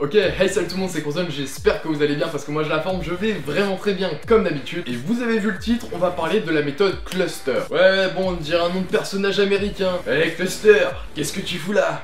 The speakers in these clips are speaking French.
Ok, hey salut tout le monde, c'est Console, j'espère que vous allez bien parce que moi j'ai la forme, je vais vraiment très bien comme d'habitude. Et vous avez vu le titre, on va parler de la méthode cluster. Ouais, bon, on dirait un nom de personnage américain. Hey cluster, qu'est-ce que tu fous là?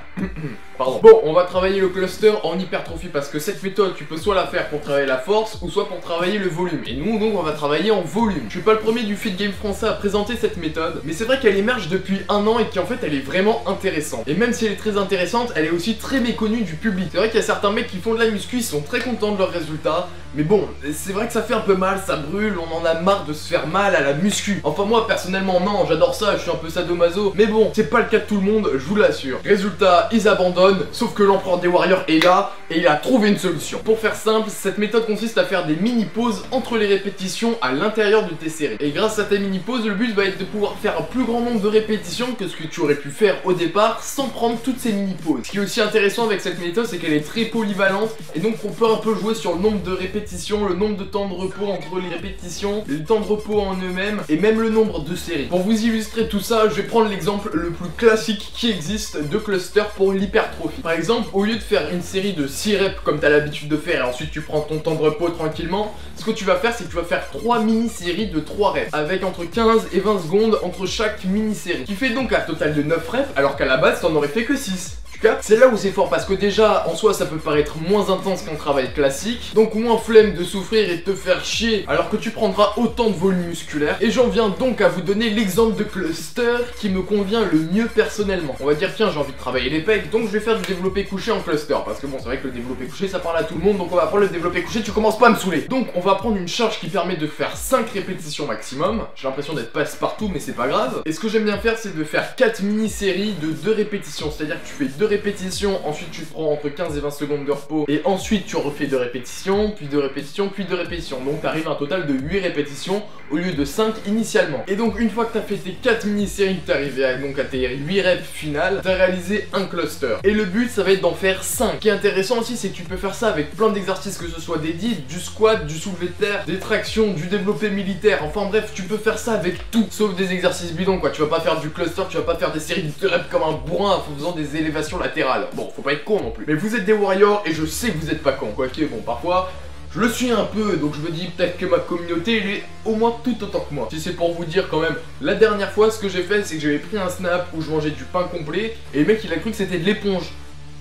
Pardon. Bon, on va travailler le cluster en hypertrophie parce que cette méthode, tu peux soit la faire pour travailler la force ou soit pour travailler le volume. Et nous, donc, on va travailler en volume. Je suis pas le premier du feed game français à présenter cette méthode, mais c'est vrai qu'elle émerge depuis un an et qu'en fait, elle est vraiment intéressante. Et même si elle est très intéressante, elle est aussi très méconnue du public. C'est vrai qu'il y a certains mecs qui font de la muscu, ils sont très contents de leurs résultats, mais bon, c'est vrai que ça fait un peu mal, ça brûle, on en a marre de se faire mal à la muscu. Enfin moi, personnellement, non, j'adore ça, je suis un peu sadomaso, mais bon, c'est pas le cas de tout le monde, je vous l'assure. Résultat, ils abandonnent, sauf que l'empereur des warriors est là, et il a trouvé une solution. Pour faire simple, cette méthode consiste à faire des mini-pauses entre les répétitions à l'intérieur de tes séries. Et grâce à tes mini-pauses, le but va être de pouvoir faire un plus grand nombre de répétitions que ce que tu aurais pu faire au départ sans prendre toutes ces mini-pauses. Ce qui est aussi intéressant avec cette méthode, c'est qu'elle est très polyvalente, et donc on peut un peu jouer sur le nombre de répétitions, le nombre de temps de repos entre les répétitions, le temps de repos en eux-mêmes, et même le nombre de séries. Pour vous illustrer tout ça, je vais prendre l'exemple le plus classique qui existe de cluster pour l'hypertrophie. Par exemple, au lieu de faire une série de 6 reps comme tu as l'habitude de faire et ensuite tu prends ton temps de repos tranquillement, ce que tu vas faire, c'est que tu vas faire 3 mini-séries de 3 reps avec entre 15 et 20 secondes entre chaque mini-série, qui fait donc un total de 9 reps alors qu'à la base t'en aurais fait que 6. C'est là où c'est fort parce que déjà en soi ça peut paraître moins intense qu'un travail classique, donc moins flemme de souffrir et de te faire chier alors que tu prendras autant de volume musculaire. Et j'en viens donc à vous donner l'exemple de cluster qui me convient le mieux personnellement. On va dire tiens, j'ai envie de travailler les pecs, donc je vais faire du développé couché en cluster, parce que bon, c'est vrai que le développé couché ça parle à tout le monde, donc on va prendre le développé couché, tu commences pas à me saouler. Donc on va prendre une charge qui permet de faire 5 répétitions maximum. J'ai l'impression d'être passe-partout mais c'est pas grave. Et ce que j'aime bien faire, c'est de faire 4 mini-séries de 2 répétitions, c'est-à-dire que tu fais 2 répétitions, ensuite tu prends entre 15 et 20 secondes de repos, et ensuite tu refais 2 répétitions, puis 2 répétitions, puis 2 répétitions. Donc tu arrives à un total de 8 répétitions au lieu de 5 initialement. Et donc une fois que tu as fait tes 4 mini-séries, tu arrives à tes 8 reps finales, tu as réalisé un cluster. Et le but, ça va être d'en faire 5. Ce qui est intéressant aussi, c'est que tu peux faire ça avec plein d'exercices, que ce soit des dips, du squat, du soulevé de terre, des tractions, du développé militaire, enfin bref, tu peux faire ça avec tout, sauf des exercices bidons quoi. Tu vas pas faire du cluster, tu vas pas faire des séries de reps comme un bourrin en faisant des élévations latérales. Bon, faut pas être con non plus. Mais vous êtes des warriors et je sais que vous êtes pas cons. Quoique, bon, parfois, je le suis un peu, donc je me dis peut-être que ma communauté, elle est au moins tout autant que moi. Si c'est pour vous dire quand même, la dernière fois, ce que j'ai fait, c'est que j'avais pris un snap où je mangeais du pain complet, et le mec, il a cru que c'était de l'éponge.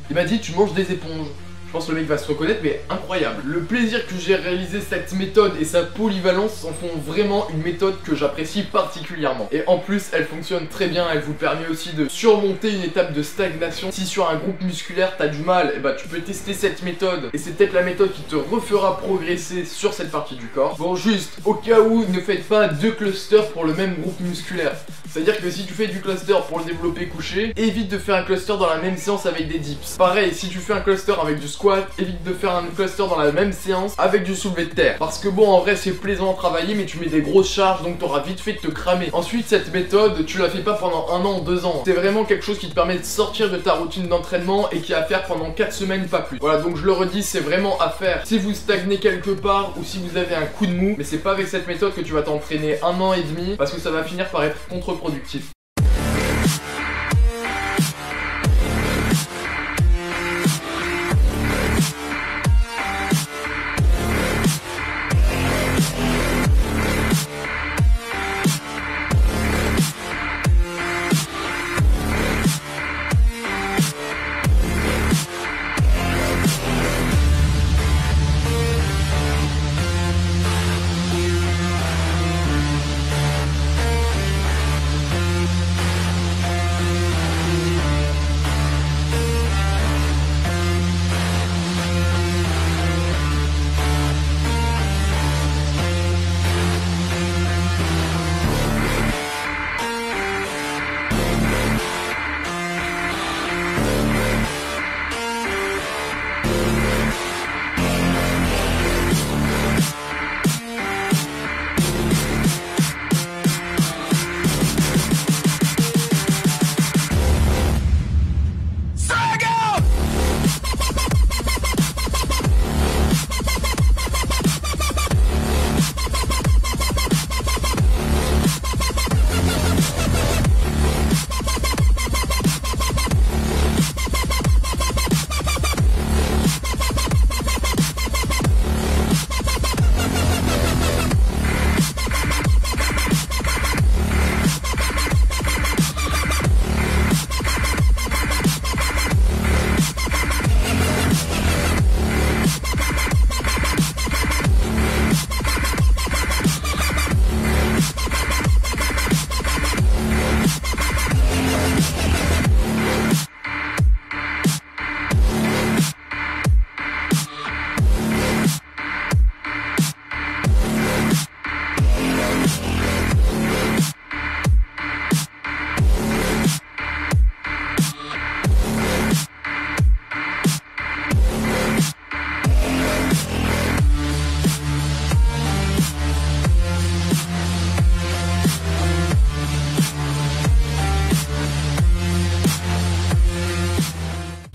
Il m'a dit, tu manges des éponges. Je pense que le mec va se reconnaître, mais incroyable. Le plaisir que j'ai réalisé cette méthode et sa polyvalence en font vraiment une méthode que j'apprécie particulièrement. Et en plus, elle fonctionne très bien, elle vous permet aussi de surmonter une étape de stagnation. Si sur un groupe musculaire t'as du mal, et bah tu peux tester cette méthode, et c'est peut-être la méthode qui te refera progresser sur cette partie du corps. Bon, juste, au cas où, ne faites pas 2 clusters pour le même groupe musculaire. C'est-à-dire que si tu fais du cluster pour le développer couché, évite de faire un cluster dans la même séance avec des dips. Pareil, si tu fais un cluster avec du squat, évite de faire un cluster dans la même séance avec du soulevé de terre. Parce que bon, en vrai, c'est plaisant à travailler, mais tu mets des grosses charges, donc t'auras vite fait de te cramer. Ensuite, cette méthode, tu la fais pas pendant 1 an, 2 ans. C'est vraiment quelque chose qui te permet de sortir de ta routine d'entraînement et qui est à faire pendant 4 semaines, pas plus. Voilà, donc je le redis, c'est vraiment à faire si vous stagnez quelque part ou si vous avez un coup de mou. Mais c'est pas avec cette méthode que tu vas t'entraîner 1 an et demi, parce que ça va finir par être contre-productif.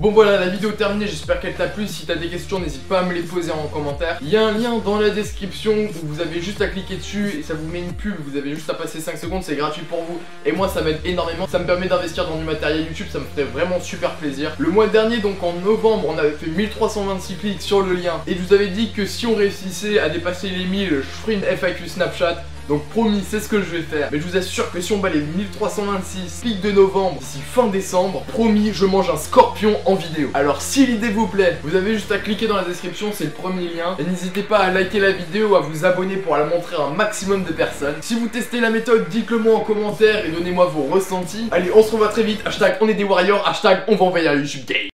Bon voilà, la vidéo est terminée, j'espère qu'elle t'a plu. Si t'as des questions, n'hésite pas à me les poser en commentaire. Il y a un lien dans la description où vous avez juste à cliquer dessus et ça vous met une pub. Vous avez juste à passer 5 secondes, c'est gratuit pour vous. Et moi ça m'aide énormément, ça me permet d'investir dans du matériel YouTube, ça me ferait vraiment super plaisir. Le mois dernier, donc en novembre, on avait fait 1326 clics sur le lien. Et je vous avais dit que si on réussissait à dépasser les 1000, je ferais une FAQ Snapchat. Donc promis, c'est ce que je vais faire. Mais je vous assure que si on bat les 1326 clics de novembre d'ici fin décembre, promis, je mange un scorpion en vidéo. Alors si l'idée vous plaît, vous avez juste à cliquer dans la description, c'est le premier lien. Et n'hésitez pas à liker la vidéo, à vous abonner pour la montrer à un maximum de personnes. Si vous testez la méthode, dites-le moi en commentaire et donnez-moi vos ressentis. Allez, on se revoit très vite. Hashtag on est des warriors, hashtag on va envahir YouTube Game.